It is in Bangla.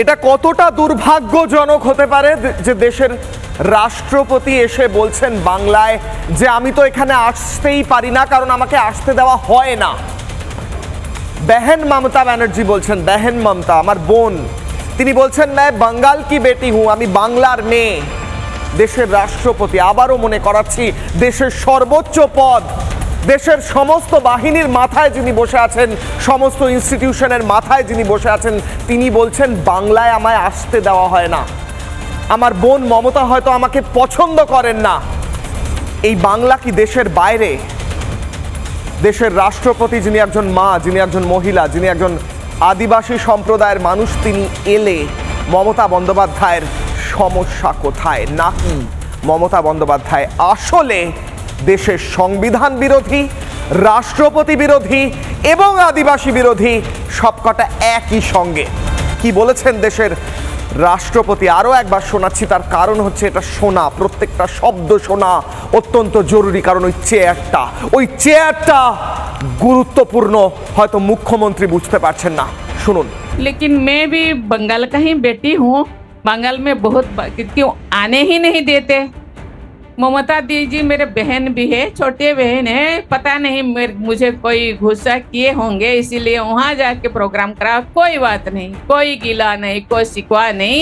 এটা কতটা দুর্ভাগ্যজনক হতে পারে যে দেশের রাষ্ট্রপতি এসে বলছেন বাংলায় যে আমি তো এখানে আসতেই পারি না, কারণ আমাকে আসতে দেওয়া হয় না। बहन ममता बनर्जी বলছেন, बहन ममता আমার বোন, তিনি বলছেন मैं बंगाल की बेटी हूं, আমি বাংলার মেয়ে। দেশের রাষ্ট্রপতি, আবারও মনে করাচ্ছি, দেশের সর্বোচ্চ পদ, দেশের সমস্ত বাহিনীর মাথায় যিনি বসে আছেন, সমস্ত ইনস্টিটিউশনের মাথায় যিনি বসে আছেন, তিনি বলছেন বাংলায় আমায় আসতে দেওয়া হয় না। আমার বোন মমতা হয়তো আমাকে পছন্দ করেন না। এই বাংলা কি দেশের বাইরে? দেশের রাষ্ট্রপতি যিনি একজন মা, যিনি একজন মহিলা, যিনি একজন আদিবাসী সম্প্রদায়ের মানুষ, তিনি এলে মমতা বন্দ্যোপাধ্যায়ের সমস্যা কোথায়? নাকি মমতা বন্দ্যোপাধ্যায় আসলে দেশের সংবিধান বিরোধী, রাষ্ট্রপতি বিরোধী এবং আদিবাসী বিরোধী সবকটা একই সঙ্গে? কি বলেছেন দেশের রাষ্ট্রপতি আরও একবার শোনাচ্ছি, তার কারণ হচ্ছে এটা শোনা, প্রত্যেকটা শব্দ শোনা অত্যন্ত জরুরি, কারণ ওই চেয়ারটা গুরুত্বপূর্ণ, হয়তো মুখ্যমন্ত্রী বুঝতে পারছেন না। শুনুন। लेकिन मैं भी बंगाल का ही बेटी हूँ। बंगाल में बहुत क्यों आने ही नहीं देते। ममता दीदी मेरे बहन भी है, छोटे बहन है, पता नहीं मुझे कोई गुस्सा किए होंगे, इसीलिए वहाँ जाके प्रोग्राम करा। कोई बात नहीं, कोई गिला नहीं, कोई शिकवा नहीं।